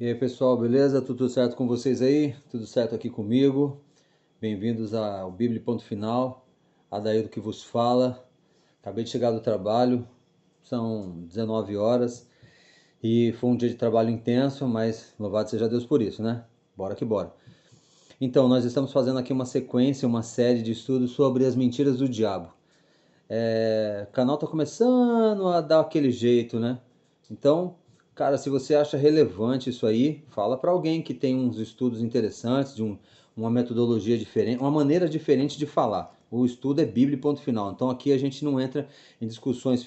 E aí pessoal, beleza? Tudo certo com vocês aí? Tudo certo aqui comigo? Bem-vindos ao Bíblia Ponto Final, Adaildo que vos fala. Acabei de chegar do trabalho, são 19 horas e foi um dia de trabalho intenso, mas louvado seja Deus por isso, né? Bora que bora. Então, nós estamos fazendo aqui uma sequência, uma série de estudos sobre as mentiras do diabo. O canal tá começando a dar aquele jeito, né? Então, cara, se você acha relevante isso aí, fala para alguém que tem uns estudos interessantes, uma metodologia diferente, uma maneira diferente de falar. O estudo é Bíblia e ponto final. Então aqui a gente não entra em discussões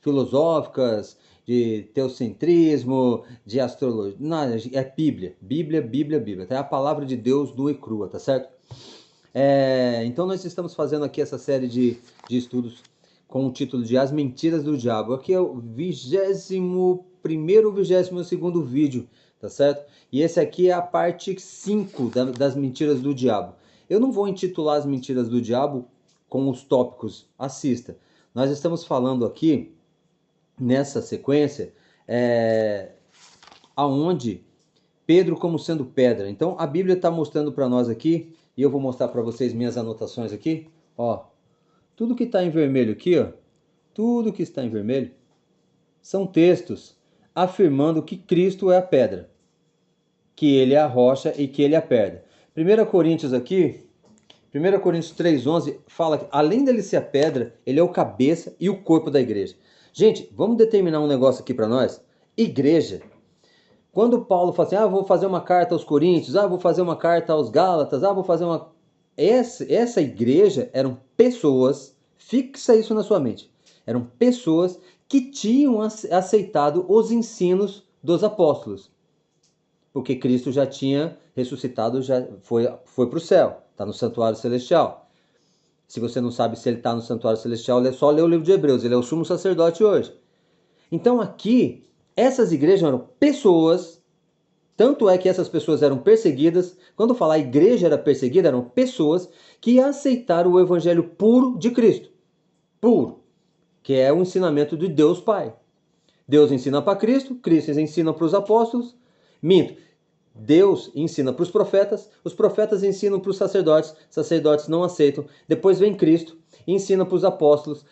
filosóficas, de teocentrismo, de astrologia. Nada, é Bíblia. Bíblia, Bíblia, Bíblia. É a palavra de Deus nua e crua, tá certo? Então nós estamos fazendo aqui essa série de estudos com o título de As Mentiras do Diabo. Aqui é o 21º ou 22º vídeo, tá certo? E esse aqui é a parte 5 das mentiras do diabo. Eu não vou intitular as mentiras do diabo com os tópicos, assista. Nós estamos falando aqui, nessa sequência, aonde Pedro como sendo pedra. Então a Bíblia está mostrando para nós aqui, e eu vou mostrar para vocês minhas anotações aqui, ó. Tudo que está em vermelho aqui, ó, tudo que está em vermelho, são textos afirmando que Cristo é a pedra, que ele é a rocha e que ele é a pedra. 1 Coríntios aqui, 1 Coríntios 3,11 fala que além dele ser a pedra, ele é o cabeça e o corpo da igreja. Gente, vamos determinar um negócio aqui para nós. Igreja. Quando Paulo fala assim, vou fazer uma carta aos Coríntios, vou fazer uma carta aos Gálatas, vou fazer uma... Essa igreja eram pessoas, fixa isso na sua mente, eram pessoas que tinham aceitado os ensinos dos apóstolos. Porque Cristo já tinha ressuscitado, já foi para o céu, está no santuário celestial. Se você não sabe se ele está no santuário celestial, é só ler o livro de Hebreus, ele é o sumo sacerdote hoje. Então aqui, essas igrejas eram pessoas, tanto é que essas pessoas eram perseguidas. Quando falar igreja era perseguida, eram pessoas que aceitaram o evangelho puro de Cristo. Puro. Que é o ensinamento de Deus Pai. Deus ensina para Cristo, Cristo ensina para os apóstolos. Minto. Deus ensina para os profetas ensinam para os sacerdotes não aceitam. Depois vem Cristo, ensina para os apóstolos,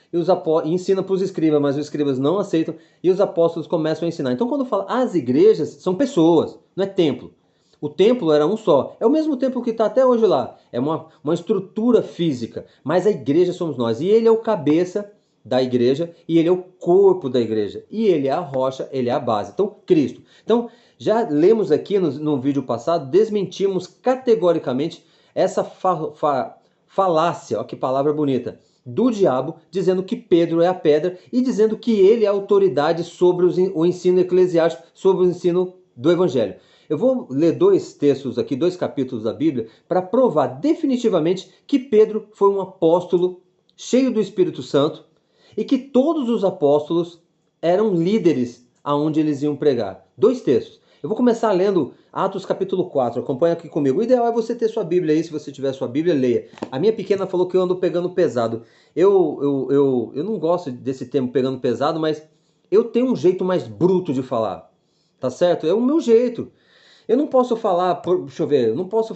ensina para os escribas, mas os escribas não aceitam, e os apóstolos começam a ensinar. Então quando fala as igrejas, são pessoas, não é templo. O templo era um só, é o mesmo templo que está até hoje lá, é uma estrutura física, mas a igreja somos nós, e ele é o cabeça da igreja, e ele é o corpo da igreja, e ele é a rocha, ele é a base. Então, Cristo. Então, já lemos aqui no vídeo passado, desmentimos categoricamente essa falácia, ó que palavra bonita, do diabo, dizendo que Pedro é a pedra e dizendo que ele é a autoridade sobre o ensino eclesiástico, sobre o ensino do evangelho. Eu vou ler dois textos aqui, dois capítulos da Bíblia, para provar definitivamente que Pedro foi um apóstolo cheio do Espírito Santo e que todos os apóstolos eram líderes aonde eles iam pregar. Dois textos. Eu vou começar lendo Atos capítulo 4, acompanha aqui comigo. O ideal é você ter sua Bíblia aí, se você tiver sua Bíblia, leia. A minha pequena falou que eu ando pegando pesado. Eu não gosto desse termo pegando pesado, mas eu tenho um jeito mais bruto de falar, tá certo? É o meu jeito. Eu não posso falar, deixa eu ver, eu não posso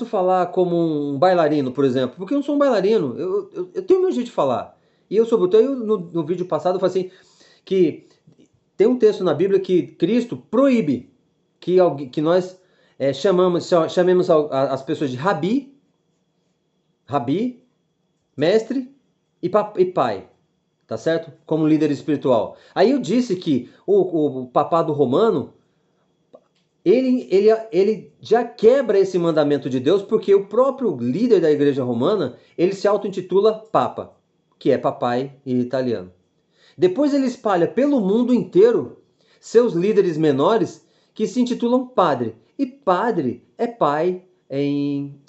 falar como um bailarino, por exemplo, porque eu não sou um bailarino, eu tenho o meu jeito de falar. E eu sou bruto. No vídeo passado eu falei assim, que tem um texto na Bíblia que Cristo proíbe que nós chamemos as pessoas de rabi, mestre e pai, tá certo? Como líder espiritual. Aí eu disse que o papado romano, ele já quebra esse mandamento de Deus, porque o próprio líder da igreja romana, ele se auto-intitula Papa, que é papai em italiano. Depois ele espalha pelo mundo inteiro seus líderes menores que se intitulam padre. E padre é pai em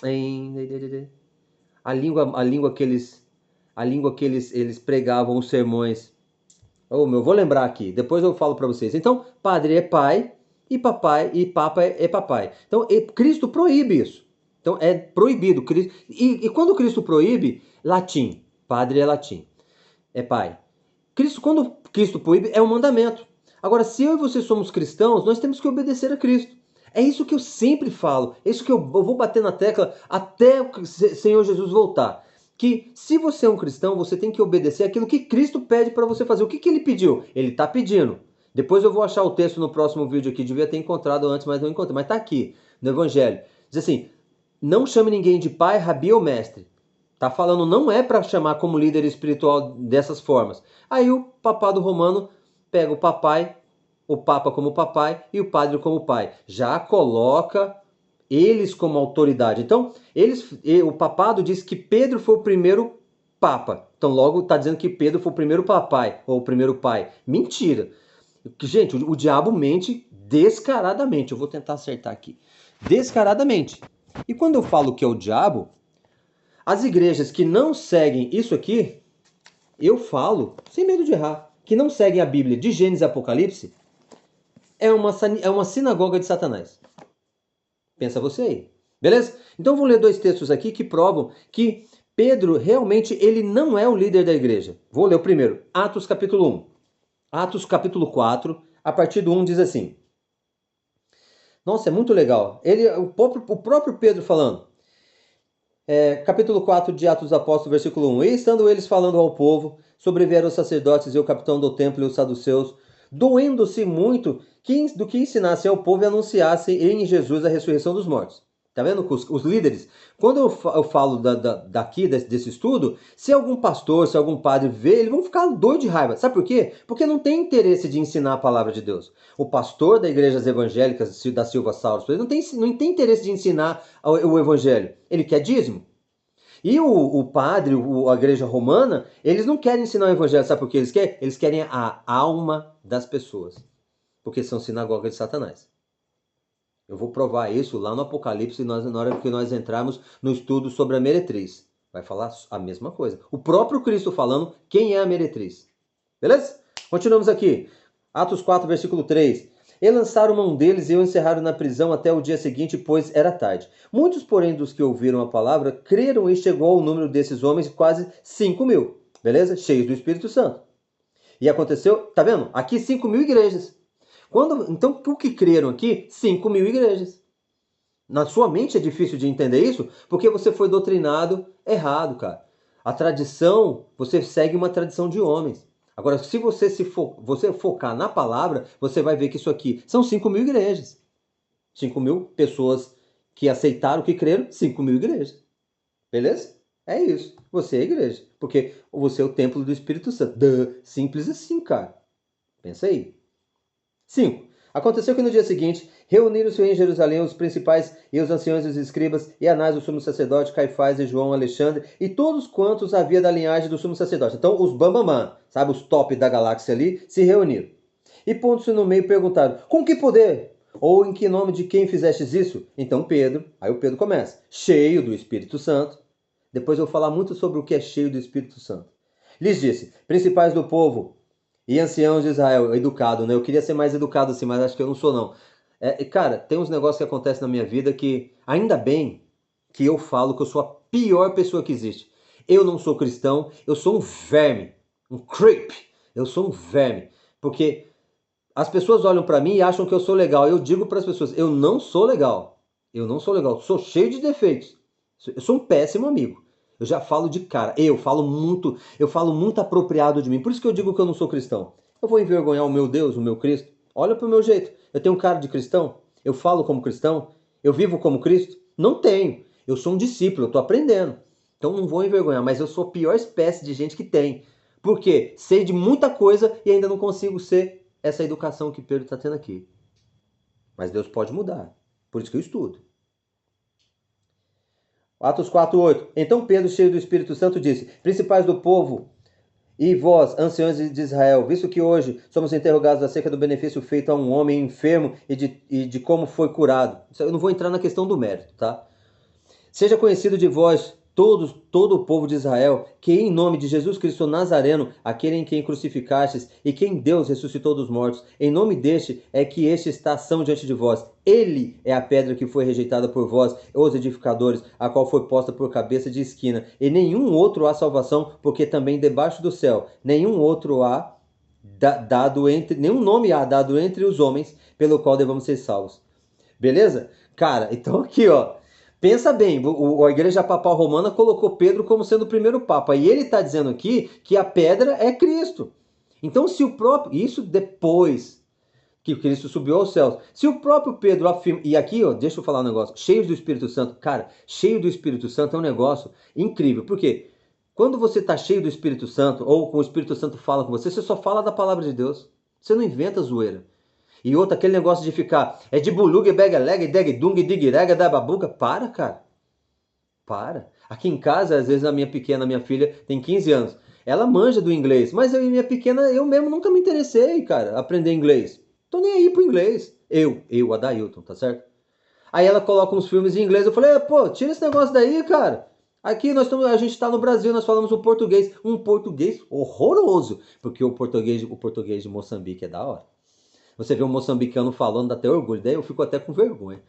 a língua que eles pregavam os sermões. Vou lembrar aqui, depois eu falo para vocês. Então, padre é pai e papai e papa é papai. Então, Cristo proíbe isso. Então, é proibido. E quando Cristo proíbe, latim. Padre é latim. É pai. Quando Cristo proíbe, é um mandamento. Agora, se eu e você somos cristãos, nós temos que obedecer a Cristo. É isso que eu sempre falo, é isso que eu vou bater na tecla até o Senhor Jesus voltar. Que se você é um cristão, você tem que obedecer aquilo que Cristo pede para você fazer. O que ele pediu? Ele está pedindo. Depois eu vou achar o texto no próximo vídeo aqui, devia ter encontrado antes, mas não encontrei. Mas está aqui, no Evangelho. Diz assim, não chame ninguém de pai, rabi ou mestre. Tá falando, não é para chamar como líder espiritual dessas formas. Aí o papado romano pega o papai, o papa como papai e o padre como pai. Já coloca eles como autoridade. Então, o papado diz que Pedro foi o primeiro papa. Então, logo está dizendo que Pedro foi o primeiro papai ou o primeiro pai. Mentira. Gente, o diabo mente descaradamente. Eu vou tentar acertar aqui. Descaradamente. E quando eu falo que é o diabo, as igrejas que não seguem isso aqui, eu falo, sem medo de errar, que não seguem a Bíblia de Gênesis e Apocalipse, é uma sinagoga de Satanás. Pensa você aí. Beleza? Então vou ler dois textos aqui que provam que Pedro realmente ele não é o líder da igreja. Vou ler o primeiro, Atos capítulo 1. Atos capítulo 4, a partir do 1 diz assim. Nossa, é muito legal. O próprio Pedro falando. Capítulo 4 de Atos dos Apóstolos, versículo 1. E estando eles falando ao povo, sobrevieram os sacerdotes e o capitão do templo e os saduceus, doendo-se muito do que ensinassem ao povo e anunciassem em Jesus a ressurreição dos mortos. Tá vendo? Os líderes. Quando eu falo daqui, desse estudo, se algum pastor, se algum padre ver, eles vão ficar doidos de raiva. Sabe por quê? Porque não tem interesse de ensinar a palavra de Deus. O pastor da igrejas evangélicas da Silva Sauros, não tem interesse de ensinar o evangelho. Ele quer dízimo. E o padre, a igreja romana, eles não querem ensinar o evangelho. Sabe por que eles querem? Eles querem a alma das pessoas. Porque são sinagogas de Satanás. Eu vou provar isso lá no Apocalipse, na hora que nós entrarmos no estudo sobre a meretriz. Vai falar a mesma coisa. O próprio Cristo falando quem é a meretriz. Beleza? Continuamos aqui. Atos 4, versículo 3. E lançaram mão deles e o encerraram na prisão até o dia seguinte, pois era tarde. Muitos, porém, dos que ouviram a palavra, creram e chegou ao número desses homens quase 5.000. Beleza? Cheios do Espírito Santo. E aconteceu, tá vendo? Aqui 5.000 igrejas. Então, o que creram aqui? 5.000 igrejas. Na sua mente é difícil de entender isso, porque você foi doutrinado errado, cara. A tradição, você segue uma tradição de homens. Agora, se você focar na palavra, você vai ver que isso aqui são 5.000 igrejas. 5.000 pessoas que aceitaram, que creram, 5.000 igrejas. Beleza? É isso. Você é a igreja. Porque você é o templo do Espírito Santo. Simples assim, cara. Pensa aí. 5. Aconteceu que no dia seguinte, reuniram-se em Jerusalém os principais e os anciãos e os escribas, e Anás, o sumo sacerdote, Caifás e João, Alexandre, e todos quantos havia da linhagem do sumo sacerdote. Então, os bambamã, sabe, os top da galáxia ali, se reuniram. E pondo-se no meio, perguntaram, com que poder? Ou em que nome de quem fizestes isso? Então Pedro, aí o Pedro começa, cheio do Espírito Santo. Depois eu vou falar muito sobre o que é cheio do Espírito Santo. Lhes disse, principais do povo, e anciãos de Israel, educado, né? Eu queria ser mais educado assim, mas acho que eu não sou, não. Cara, tem uns negócios que acontecem na minha vida que, ainda bem que eu falo que eu sou a pior pessoa que existe. Eu não sou cristão, eu sou um verme, um creep. Eu sou um verme. Porque as pessoas olham pra mim e acham que eu sou legal. Eu digo para as pessoas, eu não sou legal. Eu não sou legal, sou cheio de defeitos. Eu sou um péssimo amigo. Eu já falo de cara. Eu falo muito apropriado de mim. Por isso que eu digo que eu não sou cristão. Eu vou envergonhar o meu Deus, o meu Cristo? Olha pro meu jeito. Eu tenho cara de cristão? Eu falo como cristão? Eu vivo como Cristo? Não tenho. Eu sou um discípulo, eu tô aprendendo. Então não vou envergonhar, mas eu sou a pior espécie de gente que tem. Por quê? Sei de muita coisa e ainda não consigo ser essa educação que Pedro está tendo aqui. Mas Deus pode mudar. Por isso que eu estudo. Atos 4:8. Então Pedro, cheio do Espírito Santo, disse, principais do povo e vós, anciãos de Israel, visto que hoje somos interrogados acerca do benefício feito a um homem enfermo e de como foi curado. Eu não vou entrar na questão do mérito, tá? Seja conhecido de vós, todo o povo de Israel, que em nome de Jesus Cristo Nazareno, aquele em quem crucificastes e quem Deus ressuscitou dos mortos, em nome deste é que este está ação diante de vós. Ele é a pedra que foi rejeitada por vós, os edificadores, a qual foi posta por cabeça de esquina. E nenhum outro há salvação, porque também debaixo do céu, nenhum outro há dado entre, nenhum nome há dado entre os homens pelo qual devamos ser salvos. Beleza? Cara, então aqui, ó, pensa bem, a Igreja Papal Romana colocou Pedro como sendo o primeiro Papa, e ele está dizendo aqui que a pedra é Cristo. Então, se o próprio, isso depois que Cristo subiu aos céus, se o próprio Pedro afirma, e aqui, ó, deixa eu falar um negócio, cheio do Espírito Santo, cara, cheio do Espírito Santo é um negócio incrível, por quê? Quando você está cheio do Espírito Santo, ou com o Espírito Santo fala com você, você só fala da palavra de Deus, você não inventa zoeira. E outro, aquele negócio de ficar, é de bulugue, bega, lega, deg, dung, dig, rega, da babuca. Para, cara. Para. Aqui em casa, às vezes a minha pequena, minha filha, tem 15 anos. Ela manja do inglês, mas eu e minha pequena, eu mesmo nunca me interessei, cara, aprender inglês. Tô nem aí pro inglês. Adailton, tá certo? Aí ela coloca uns filmes em inglês, eu falei, pô, tira esse negócio daí, cara. Aqui a gente está no Brasil, nós falamos o português, um português horroroso, porque o português de Moçambique é da hora. Você vê um moçambicano falando, dá até orgulho, daí eu fico até com vergonha.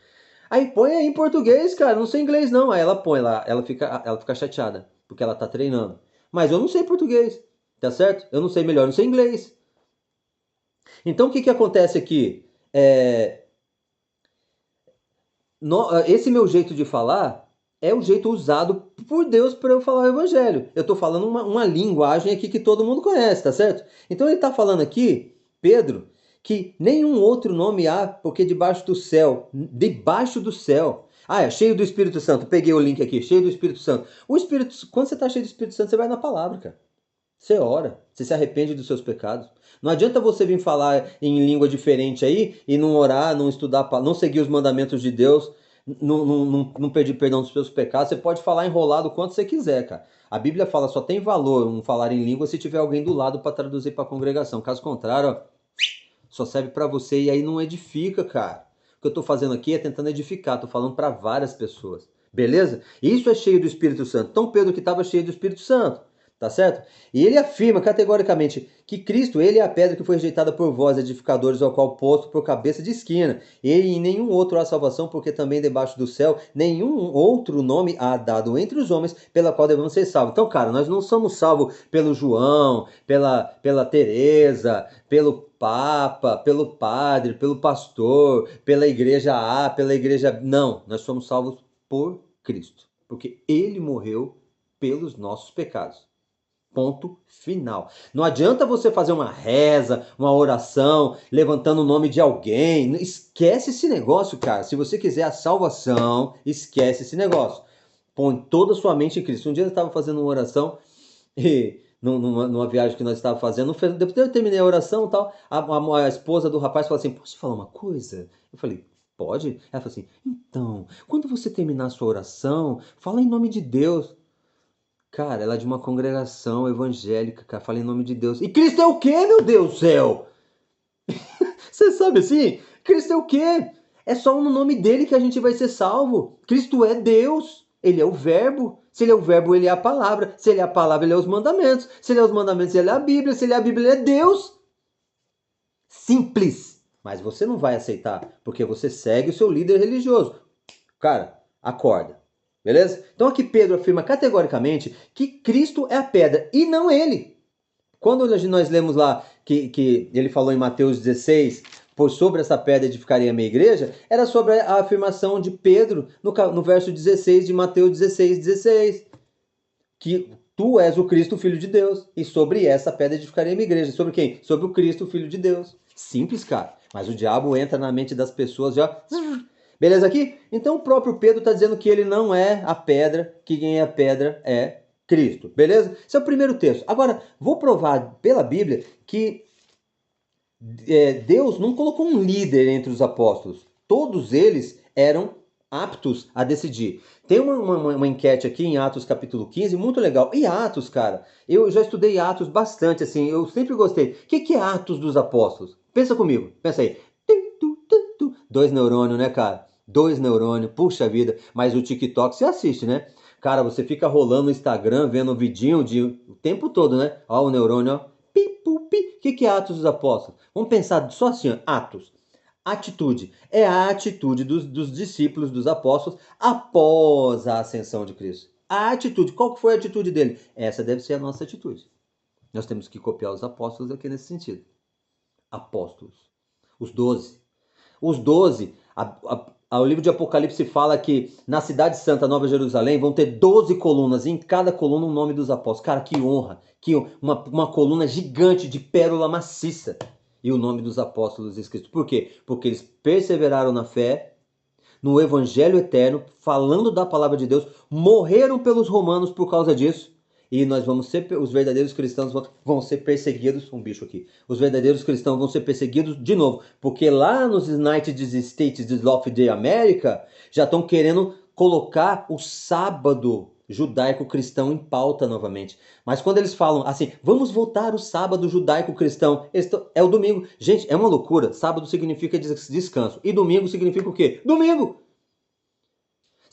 Aí põe aí em português, cara, não sei inglês não. Aí ela põe lá, ela fica chateada, porque ela tá treinando. Mas eu não sei português, tá certo? Eu não sei melhor, eu não sei inglês. Então o que que acontece aqui? Esse meu jeito de falar é o jeito usado por Deus para eu falar o evangelho. Eu tô falando uma linguagem aqui que todo mundo conhece, tá certo? Então ele tá falando aqui, Pedro, que nenhum outro nome há, porque debaixo do céu. Ah, é cheio do Espírito Santo. Peguei o link aqui, cheio do Espírito Santo. Quando você tá cheio do Espírito Santo, você vai na palavra, cara. Você ora, você se arrepende dos seus pecados. Não adianta você vir falar em língua diferente aí e não orar, não estudar, não seguir os mandamentos de Deus, não pedir perdão dos seus pecados. Você pode falar enrolado o quanto você quiser, cara. A Bíblia fala só tem valor um falar em língua se tiver alguém do lado para traduzir para a congregação. Caso contrário, ó, só serve para você e aí não edifica, cara. O que eu tô fazendo aqui é tentando edificar, tô falando para várias pessoas. Beleza? Isso é cheio do Espírito Santo. Então Pedro que estava cheio do Espírito Santo. Tá certo? E ele afirma categoricamente que Cristo, ele é a pedra que foi rejeitada por vós, edificadores, ao qual posto por cabeça de esquina. E em nenhum outro há salvação, porque também debaixo do céu nenhum outro nome há dado entre os homens, pela qual devemos ser salvos. Então, cara, nós não somos salvos pelo João, pela Teresa, pelo Papa, pelo padre, pelo pastor, pela igreja A, pela igreja... Não, nós somos salvos por Cristo, porque ele morreu pelos nossos pecados. Ponto final. Não adianta você fazer uma reza, uma oração, levantando o nome de alguém. Esquece esse negócio, cara. Se você quiser a salvação, esquece esse negócio. Põe toda a sua mente em Cristo. Um dia eu estava fazendo uma oração e numa viagem que nós estávamos fazendo, depois que eu terminei a oração e tal, a esposa do rapaz falou assim, posso te falar uma coisa? Eu falei, pode? Ela falou assim, então, quando você terminar a sua oração, fala em nome de Deus. Cara, ela é de uma congregação evangélica, cara. Fala em nome de Deus. E Cristo é o quê, meu Deus do céu? Você sabe assim? Cristo é o quê? É só no nome dele que a gente vai ser salvo. Cristo é Deus. Ele é o verbo. Se ele é o verbo, ele é a palavra. Se ele é a palavra, ele é os mandamentos. Se ele é os mandamentos, ele é a Bíblia. Se ele é a Bíblia, ele é Deus. Simples. Mas você não vai aceitar, porque você segue o seu líder religioso. Cara, acorda. Beleza? Então aqui Pedro afirma categoricamente que Cristo é a pedra e não ele. Quando nós lemos lá que ele falou em Mateus 16, pois sobre essa pedra edificarei a minha igreja, era sobre a afirmação de Pedro no verso 16 de Mateus 16, que tu és o Cristo, filho de Deus, e sobre essa pedra edificarei a minha igreja. Sobre quem? Sobre o Cristo, filho de Deus. Simples, cara. Mas o diabo entra na mente das pessoas já... Beleza aqui? Então o próprio Pedro está dizendo que ele não é a pedra, que quem é a pedra é Cristo. Beleza? Esse é o primeiro texto. Agora, vou provar pela Bíblia que Deus não colocou um líder entre os apóstolos. Todos eles eram aptos a decidir. Tem uma enquete aqui em Atos capítulo 15, muito legal. E Atos, cara, eu já estudei Atos bastante, assim, eu sempre gostei. O que é Atos dos Apóstolos? Pensa comigo, pensa aí. 2 neurônios, né, cara? 2 neurônios, puxa vida. Mas o TikTok você assiste, né? Cara, você fica rolando no Instagram, vendo um vidinho o tempo todo, né? Ó o neurônio, ó. Pi, pu, pi. O que é Atos dos Apóstolos? Vamos pensar só assim, ó. Atos. Atitude. É a atitude dos discípulos, dos apóstolos, após a ascensão de Cristo. A atitude. Qual que foi a atitude dele? Essa deve ser a nossa atitude. Nós temos que copiar os apóstolos aqui nesse sentido. Apóstolos. Os 12. Os 12, o livro de Apocalipse fala que na cidade santa, Nova Jerusalém, vão ter 12 colunas, e em cada coluna o nome dos apóstolos. Cara, que honra, que uma coluna gigante de pérola maciça e o nome dos apóstolos escritos. Por quê? Porque eles perseveraram na fé, no evangelho eterno, falando da palavra de Deus, morreram pelos romanos por causa disso. E nós vamos ser, os verdadeiros cristãos vão ser perseguidos, um bicho aqui, os verdadeiros cristãos vão ser perseguidos de novo, porque lá nos United States of the America, já estão querendo colocar o sábado judaico-cristão em pauta novamente. Mas quando eles falam assim, vamos voltar o sábado judaico-cristão, é o domingo. Gente, é uma loucura, sábado significa descanso, e domingo significa o quê? Domingo!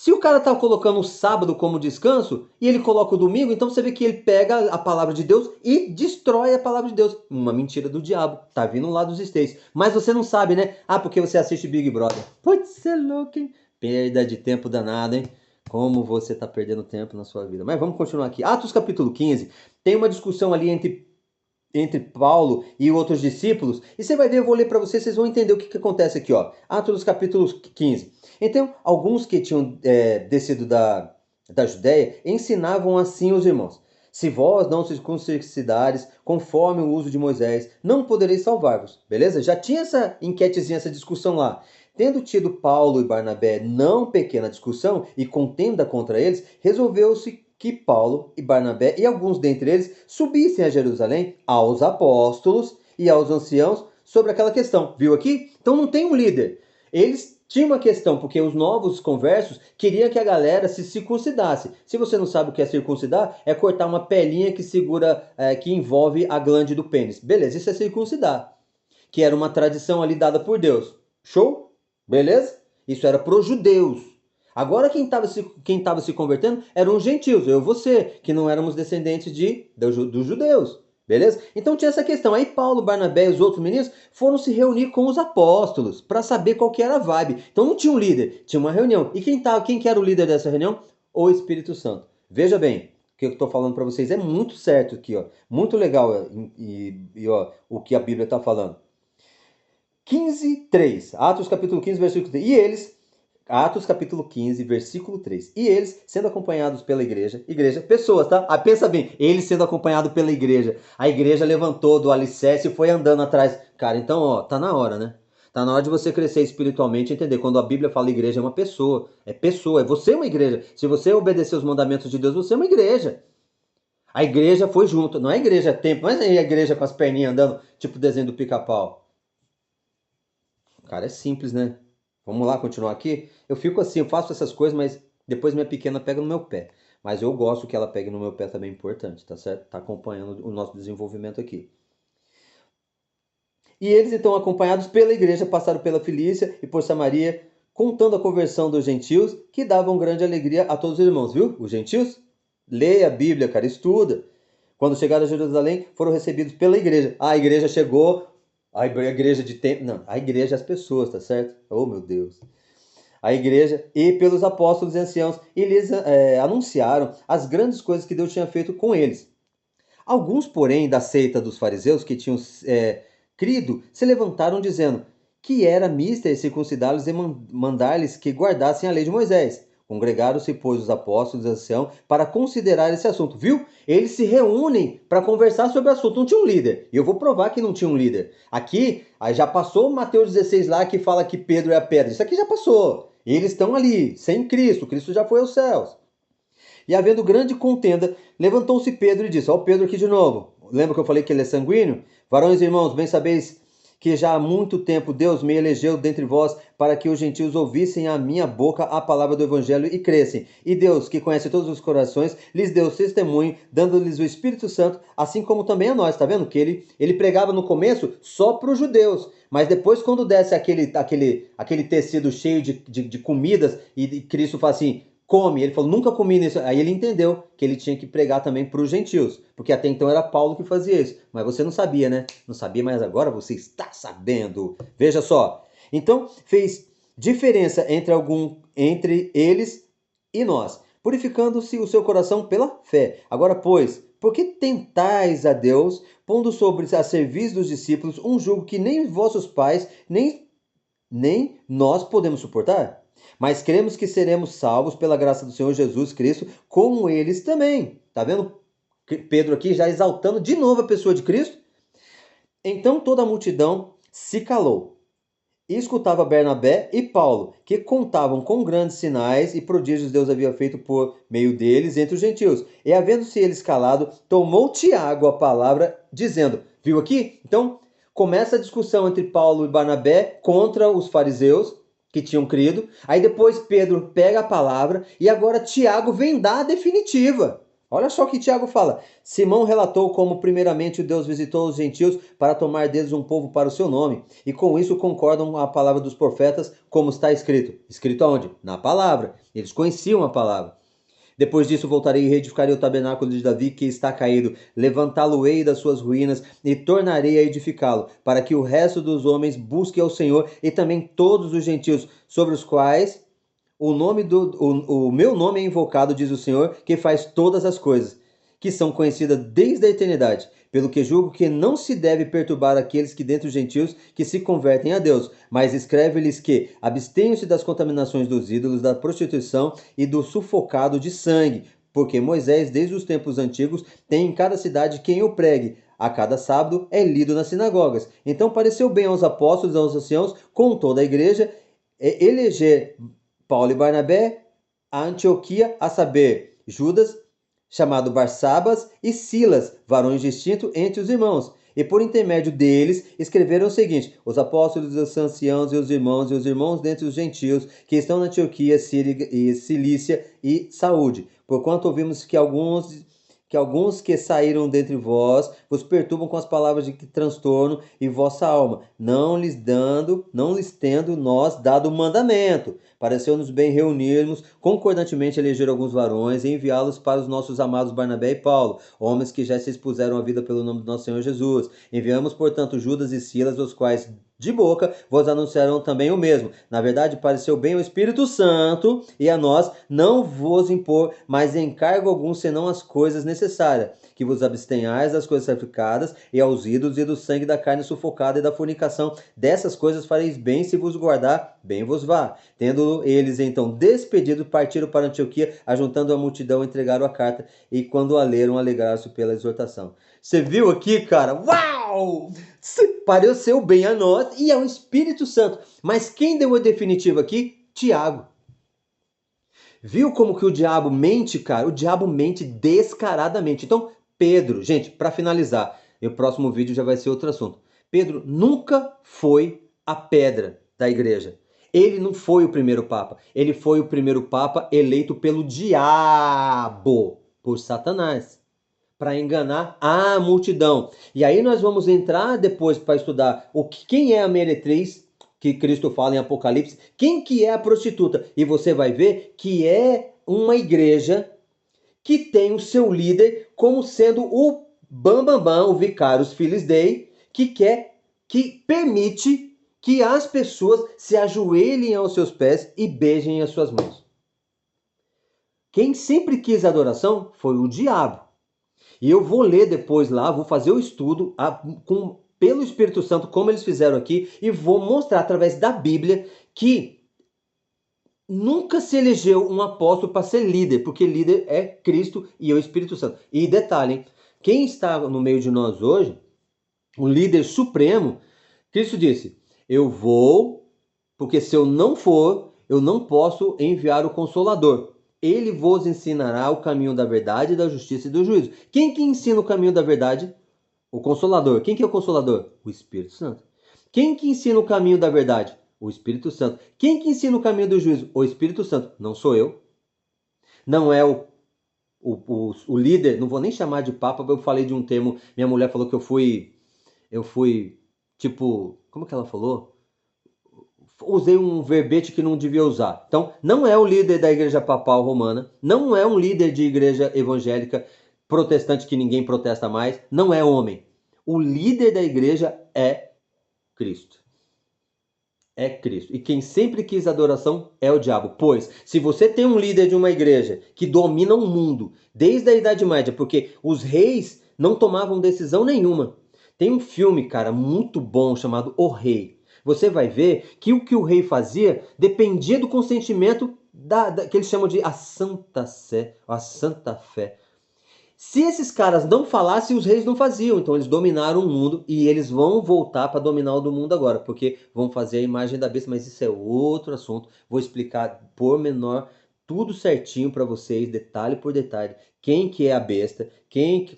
Se o cara tá colocando o sábado como descanso e ele coloca o domingo, então você vê que ele pega a palavra de Deus e destrói a palavra de Deus. Uma mentira do diabo. Tá vindo lá dos States. Mas você não sabe, né? Ah, porque você assiste Big Brother. Putz, você é louco, hein? Perda de tempo danada, hein? Como você tá perdendo tempo na sua vida. Mas vamos continuar aqui. Atos capítulo 15. Tem uma discussão ali entre Paulo e outros discípulos, e você vai ver, eu vou ler para vocês vão entender o que acontece aqui, ó. Atos capítulo 15. Então, alguns que tinham descido da Judéia ensinavam assim os irmãos: se vós não circuncidares conforme o uso de Moisés, não podereis salvar-vos. Beleza? Já tinha essa enquetezinha, essa discussão lá. Tendo tido Paulo e Barnabé não pequena discussão e contenda contra eles, resolveu-se que Paulo e Barnabé e alguns dentre eles subissem a Jerusalém aos apóstolos e aos anciãos sobre aquela questão. Viu aqui? Então não tem um líder. Eles tinham uma questão, porque os novos conversos queriam que a galera se circuncidasse. Se você não sabe o que é circuncidar, é cortar uma pelinha que segura, que envolve a glande do pênis. Beleza, isso é circuncidar. Que era uma tradição ali dada por Deus. Show? Beleza? Isso era para os judeus. Agora quem estava se convertendo eram os gentios, eu e você, que não éramos descendentes dos judeus. Beleza? Então tinha essa questão. Aí Paulo, Barnabé e os outros meninos foram se reunir com os apóstolos para saber qual que era a vibe. Então não tinha um líder, tinha uma reunião. E quem que era o líder dessa reunião? O Espírito Santo. Veja bem, o que eu estou falando para vocês é muito certo aqui, ó. Muito legal ó, o que a Bíblia está falando. 15:3. Atos capítulo 15, versículo 3. E eles... Atos capítulo 15, versículo 3. E eles, sendo acompanhados pela igreja, pessoas, tá? Ah, pensa bem, eles sendo acompanhados pela igreja. A igreja levantou do alicerce e foi andando atrás. Cara, então, ó, tá na hora, né? Tá na hora de você crescer espiritualmente e entender. Quando a Bíblia fala igreja, é uma pessoa. É pessoa, é você uma igreja. Se você obedecer os mandamentos de Deus, você é uma igreja. A igreja foi junto. Não é igreja tempo, mas é a igreja com as perninhas andando, tipo desenho do pica-pau. Cara, é simples, né? Vamos lá, continuar aqui? Eu fico assim, eu faço essas coisas, mas depois minha pequena pega no meu pé. Mas eu gosto que ela pegue no meu pé também, é importante, tá certo? Tá acompanhando o nosso desenvolvimento aqui. E eles, então, acompanhados pela igreja, passaram pela Filícia e por Samaria, contando a conversão dos gentios, que davam grande alegria a todos os irmãos, viu? Os gentios? Leia a Bíblia, cara, estuda. Quando chegaram a Jerusalém, foram recebidos pela igreja. A igreja chegou, a igreja de tempo. Não, a igreja as pessoas, tá certo? Oh, meu Deus. A igreja e pelos apóstolos e anciãos, e lhes anunciaram as grandes coisas que Deus tinha feito com eles. Alguns, porém, da seita dos fariseus que tinham crido, se levantaram dizendo que era mister circuncidá-los e mandar-lhes que guardassem a lei de Moisés. Congregaram-se, pois, os apóstolos e anciãos para considerar esse assunto. Viu? Eles se reúnem para conversar sobre o assunto. Não tinha um líder. E eu vou provar que não tinha um líder. Aqui, já passou Mateus 16 lá que fala que Pedro é a pedra. Isso aqui já passou. Eles estão ali, sem Cristo. Cristo já foi aos céus. E havendo grande contenda, levantou-se Pedro e disse: ó, Pedro aqui de novo. Lembra que eu falei que ele é sanguíneo? Varões e irmãos, bem sabeis que já há muito tempo Deus me elegeu dentre vós para que os gentios ouvissem a minha boca a palavra do evangelho e crescem. E Deus, que conhece todos os corações, lhes deu testemunho, dando-lhes o Espírito Santo, assim como também a nós. Tá vendo que ele pregava no começo só para os judeus. Mas depois, quando desce aquele tecido cheio de comidas, e Cristo fala assim: come. Ele falou, nunca comi nisso. Aí ele entendeu que ele tinha que pregar também para os gentios, porque até então era Paulo que fazia isso. Mas você não sabia, né? Não sabia, mas agora você está sabendo. Veja só. Então, fez diferença entre eles e nós, purificando-se o seu coração pela fé. Agora, pois, por que tentais a Deus, pondo sobre a serviço dos discípulos um jugo que nem vossos pais, nem nós podemos suportar? Mas cremos que seremos salvos pela graça do Senhor Jesus Cristo, como eles também. Tá vendo Pedro aqui já exaltando de novo a pessoa de Cristo? Então toda a multidão se calou e escutava Bernabé e Paulo, que contavam com grandes sinais e prodígios Deus havia feito por meio deles entre os gentios. E havendo-se eles calado, tomou Tiago a palavra, dizendo, viu aqui? Então começa a discussão entre Paulo e Barnabé contra os fariseus que tinham crido. Aí depois Pedro pega a palavra e agora Tiago vem dar a definitiva. Olha só o que Tiago fala. Simão relatou como primeiramente Deus visitou os gentios para tomar deles um povo para o seu nome. E com isso concordam a palavra dos profetas, como está escrito. Escrito aonde? Na palavra. Eles conheciam a palavra. Depois disso voltarei e reedificarei o tabernáculo de Davi que está caído, levantá-lo-ei das suas ruínas e tornarei a edificá-lo, para que o resto dos homens busque ao Senhor e também todos os gentios, sobre os quais o meu nome é invocado, diz o Senhor, que faz todas as coisas, que são conhecidas desde a eternidade. Pelo que julgo que não se deve perturbar aqueles que dentre os gentios que se convertem a Deus, mas escreve-lhes que abstenham-se das contaminações dos ídolos, da prostituição e do sufocado de sangue, porque Moisés, desde os tempos antigos, tem em cada cidade quem o pregue. A cada sábado é lido nas sinagogas. Então pareceu bem aos apóstolos, aos anciãos, com toda a igreja, eleger Paulo e Barnabé a Antioquia, a saber, Judas, chamado Barsabas, e Silas, varões distintos entre os irmãos. E por intermédio deles escreveram o seguinte: os apóstolos, os anciãos e os irmãos dentre os gentios que estão na Antioquia, Cilícia e Saúde. Porquanto ouvimos que alguns que saíram dentre vós vos perturbam com as palavras de transtorno e vossa alma, não lhes tendo nós dado mandamento. Pareceu-nos bem reunirmos concordantemente eleger alguns varões e enviá-los para os nossos amados Barnabé e Paulo, homens que já se expuseram à vida pelo nome do nosso Senhor Jesus. Enviamos, portanto, Judas e Silas, os quais de boca vos anunciarão também o mesmo. Na verdade, pareceu bem ao Espírito Santo e a nós não vos impor mais encargo algum senão as coisas necessárias, que vos abstenhais das coisas sacrificadas e aos ídolos e do sangue da carne sufocada e da fornicação. Dessas coisas fareis bem se vos guardar, bem vos vá. Tendo eles então despedido, partiram para Antioquia, ajuntando a multidão, entregaram a carta e quando a leram, alegraram-se pela exortação. Você viu aqui, cara? Uau! Pareceu bem a nós e ao Espírito Santo. Mas quem deu a definitiva aqui? Tiago. Viu como que o diabo mente, cara? O diabo mente descaradamente. Então, Pedro, gente, para finalizar, o próximo vídeo já vai ser outro assunto. Pedro nunca foi a pedra da igreja. Ele não foi o primeiro papa. Ele foi o primeiro papa eleito pelo diabo, por Satanás, para enganar a multidão. E aí nós vamos entrar depois para estudar quem é a meretriz, que Cristo fala em Apocalipse, quem que é a prostituta. E você vai ver que é uma igreja que tem o seu líder como sendo o bambambam, o vicarius Filii Dei, que permite que as pessoas se ajoelhem aos seus pés e beijem as suas mãos. Quem sempre quis adoração foi o diabo. E eu vou ler depois lá, vou fazer o estudo pelo Espírito Santo, como eles fizeram aqui, e vou mostrar através da Bíblia que nunca se elegeu um apóstolo para ser líder, porque líder é Cristo e o Espírito Santo. E detalhe, hein? Quem está no meio de nós hoje, o líder supremo, Cristo disse, eu vou, porque se eu não for, eu não posso enviar o Consolador. Ele vos ensinará o caminho da verdade, da justiça e do juízo. Quem que ensina o caminho da verdade? O Consolador. Quem que é o Consolador? O Espírito Santo. Quem que ensina o caminho da verdade? O Espírito Santo. Quem que ensina o caminho do juízo? O Espírito Santo. Não sou eu. Não é o líder, não vou nem chamar de papa, eu falei de um termo, minha mulher falou que eu fui, tipo, como que ela falou? Usei um verbete que não devia usar. Então, não é o líder da igreja papal romana, não é um líder de igreja evangélica protestante que ninguém protesta mais, não é homem. O líder da igreja é Cristo. é Cristo. E quem sempre quis adoração é o diabo. Pois, se você tem um líder de uma igreja que domina o mundo desde a Idade Média, porque os reis não tomavam decisão nenhuma. Tem um filme, cara, muito bom chamado O Rei. Você vai ver que o que o rei fazia dependia do consentimento que eles chamam de a Santa Sé, a Santa Fé. Se esses caras não falassem, os reis não faziam. Então eles dominaram o mundo e eles vão voltar para dominar o do mundo agora, porque vão fazer a imagem da besta, mas isso é outro assunto. Vou explicar por menor tudo certinho para vocês, detalhe por detalhe. Quem que é a besta,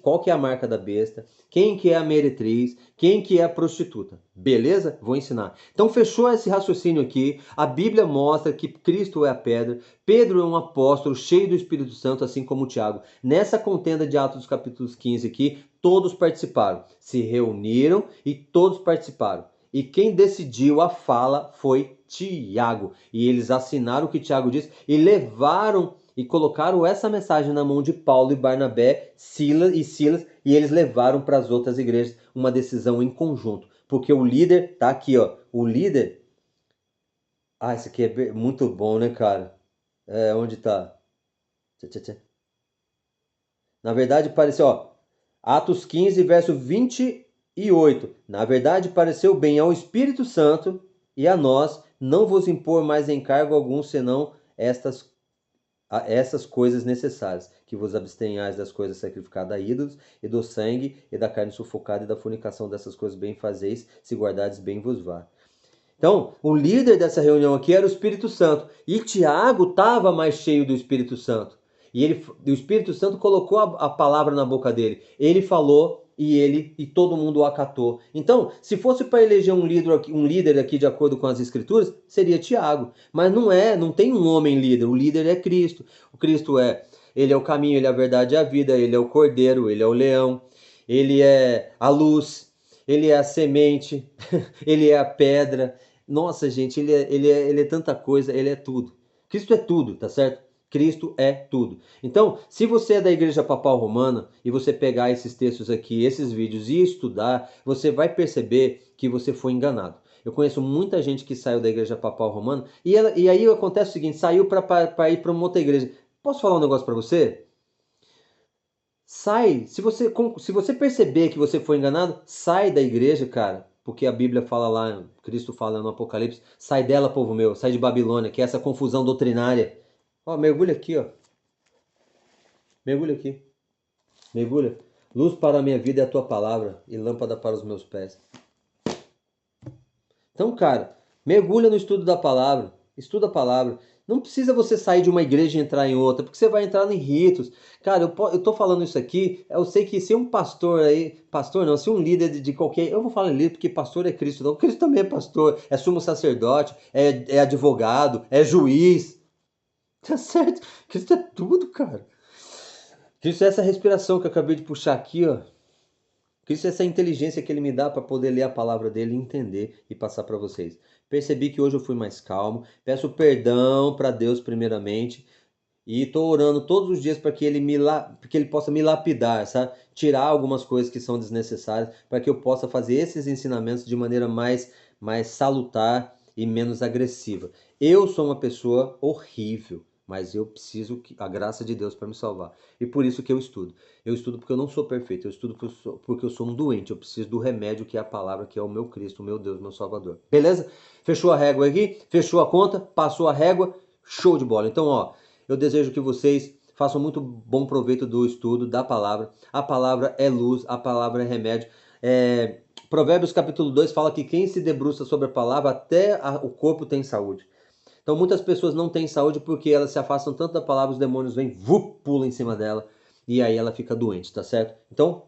qual que é a marca da besta, quem que é a meretriz, quem que é a prostituta. Beleza? Vou ensinar. Então fechou esse raciocínio aqui. A Bíblia mostra que Cristo é a pedra. Pedro é um apóstolo cheio do Espírito Santo, assim como Tiago. Nessa contenda de Atos capítulos 15 aqui, todos participaram. Se reuniram e todos participaram. E quem decidiu a fala foi Tiago. E eles assinaram o que Tiago disse e levaram e colocaram essa mensagem na mão de Paulo e Barnabé, Silas, e eles levaram para as outras igrejas uma decisão em conjunto. Porque o líder tá aqui, ó. O líder. Ah, isso aqui é muito bom, né, cara? É, onde tá? Tchá, tchá, tchá. Na verdade, pareceu, ó. Atos 15, verso 28. Na verdade, pareceu bem ao Espírito Santo e a nós não vos impor mais encargo algum, senão essas coisas necessárias, que vos abstenhais das coisas sacrificadas a ídolos, e do sangue, e da carne sufocada, e da fornicação dessas coisas bem fazeis, se guardardes bem vos vá. Então, o líder dessa reunião aqui era o Espírito Santo. E Tiago estava mais cheio do Espírito Santo. O Espírito Santo colocou a palavra na boca dele. Ele falou e todo mundo o acatou. Então, se fosse para eleger um líder aqui de acordo com as escrituras, seria Tiago. Mas não tem um homem líder. O líder é Cristo. O Cristo ele é o caminho, ele é a verdade e a vida, ele é o cordeiro, ele é o leão, ele é a luz, ele é a semente, ele é a pedra. Nossa, gente, ele é tanta coisa, ele é tudo. Cristo é tudo, tá certo? Cristo é tudo. Então, se você é da Igreja Papal Romana e você pegar esses textos aqui, esses vídeos e estudar, você vai perceber que você foi enganado. Eu conheço muita gente que saiu da Igreja Papal Romana e aí acontece o seguinte, saiu para ir para uma outra igreja. Posso falar um negócio para você? Sai, se você perceber que você foi enganado, sai da igreja, cara, porque a Bíblia fala lá, Cristo fala no Apocalipse, sai dela, povo meu, sai de Babilônia, que é essa confusão doutrinária. Ó, mergulha aqui, ó, mergulha aqui, mergulha. Luz para a minha vida é a tua palavra e lâmpada para os meus pés. Então, cara, mergulha no estudo da palavra, estuda a palavra. Não precisa você sair de uma igreja e entrar em outra, porque você vai entrar em ritos. Cara, eu tô falando isso aqui, eu sei que se um pastor aí, pastor não, se um líder de qualquer, eu vou falar líder porque pastor é Cristo, não, Cristo também é pastor, é sumo sacerdote, é advogado, é juiz, tá certo? Cristo é tudo, cara. Cristo é essa respiração que eu acabei de puxar aqui, ó. Cristo é essa inteligência que ele me dá para poder ler a palavra dele, entender e passar para vocês. Percebi que hoje eu fui mais calmo. Peço perdão para Deus primeiramente e estou orando todos os dias para que que ele possa me lapidar, sabe? Tirar algumas coisas que são desnecessárias para que eu possa fazer esses ensinamentos de maneira mais salutar e menos agressiva. Eu sou uma pessoa horrível, mas eu preciso a graça de Deus para me salvar. E por isso que eu estudo. Eu estudo porque eu não sou perfeito, eu estudo porque eu sou um doente, eu preciso do remédio que é a palavra, que é o meu Cristo, o meu Deus, meu Salvador. Beleza? Fechou a régua aqui? Fechou a conta? Passou a régua? Show de bola. Então, ó, eu desejo que vocês façam muito bom proveito do estudo da palavra. A palavra é luz, a palavra é remédio. Provérbios capítulo 2 fala que quem se debruça sobre a palavra, até o corpo tem saúde. Então muitas pessoas não têm saúde porque elas se afastam tanto da palavra, os demônios vêm, pulam em cima dela e aí ela fica doente, tá certo? Então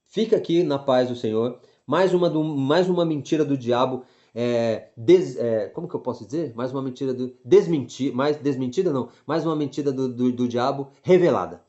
fica aqui na paz do Senhor. Mais uma mentira do diabo. Como que eu posso dizer? Mais uma mentira do desmentir, mais desmentida não, mais uma mentira do diabo revelada.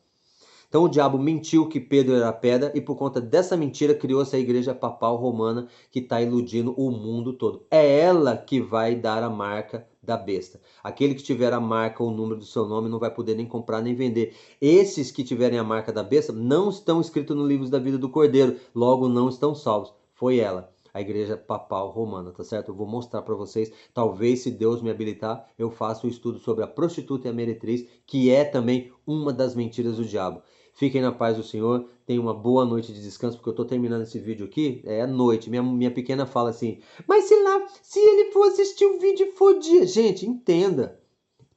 Então o diabo mentiu que Pedro era pedra e por conta dessa mentira criou-se a igreja papal romana que está iludindo o mundo todo. É ela que vai dar a marca da besta. Aquele que tiver a marca ou o número do seu nome não vai poder nem comprar nem vender. Esses que tiverem a marca da besta não estão escritos no livro da vida do Cordeiro, logo não estão salvos. Foi ela. a igreja papal romana, tá certo? Eu vou mostrar para vocês, talvez se Deus me habilitar, eu faça um estudo sobre a prostituta e a meretriz, que é também uma das mentiras do diabo. Fiquem na paz do Senhor, tenham uma boa noite de descanso, porque eu tô terminando esse vídeo aqui, é noite, minha pequena fala assim, mas se ele for assistir o vídeo e for dia, gente, entenda.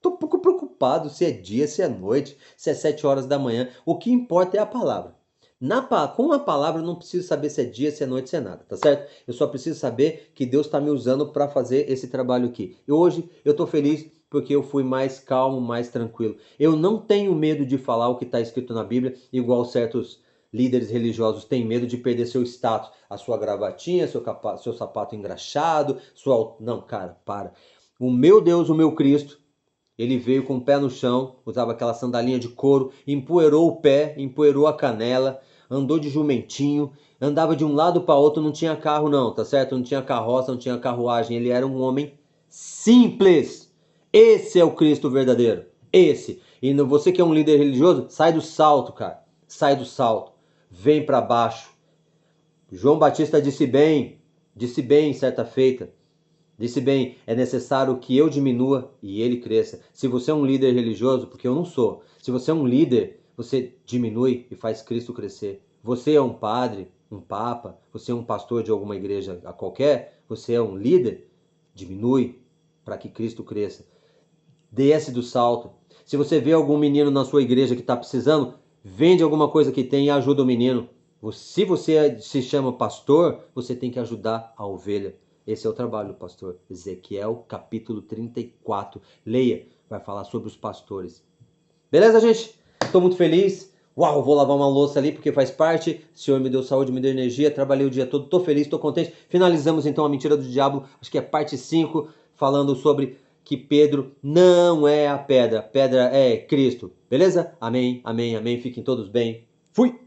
Tô um pouco preocupado se é dia, se é noite, se é 7 horas da manhã. O que importa é a palavra. Com a palavra eu não preciso saber se é dia, se é noite, se é nada, tá certo? Eu só preciso saber que Deus está me usando para fazer esse trabalho aqui. E hoje eu tô feliz porque eu fui mais calmo, mais tranquilo. Eu não tenho medo de falar o que está escrito na Bíblia, igual certos líderes religiosos têm medo de perder seu status, a sua gravatinha, seu sapato engraxado, sua... Não, cara, para. O meu Deus, o meu Cristo, ele veio com o pé no chão, usava aquela sandalinha de couro, empoeirou o pé, empoeirou a canela, andou de jumentinho, andava de um lado para outro, não tinha carro não, tá certo? Não tinha carroça, não tinha carruagem, ele era um homem simples. Esse é o Cristo verdadeiro, esse. E você que é um líder religioso, sai do salto, cara, sai do salto, vem para baixo. João Batista disse bem certa feita, disse bem, é necessário que eu diminua e ele cresça. Se você é um líder religioso, porque eu não sou, se você é um líder, você diminui e faz Cristo crescer. Você é um padre, um papa, você é um pastor de alguma igreja a qualquer, você é um líder, diminui para que Cristo cresça. Desce do salto. Se você vê algum menino na sua igreja que está precisando, vende alguma coisa que tem e ajuda o menino. Se você se chama pastor, você tem que ajudar a ovelha. Esse é o trabalho do pastor. Ezequiel capítulo 34. Leia, vai falar sobre os pastores. Beleza, gente? Estou muito feliz. Uau, vou lavar uma louça ali porque faz parte. O Senhor me deu saúde, me deu energia. Trabalhei o dia todo, estou feliz, estou contente. Finalizamos então a mentira do diabo. Acho que é parte 5, falando sobre que Pedro não é a pedra. Pedra é Cristo. Beleza? Amém, amém, amém. Fiquem todos bem. Fui!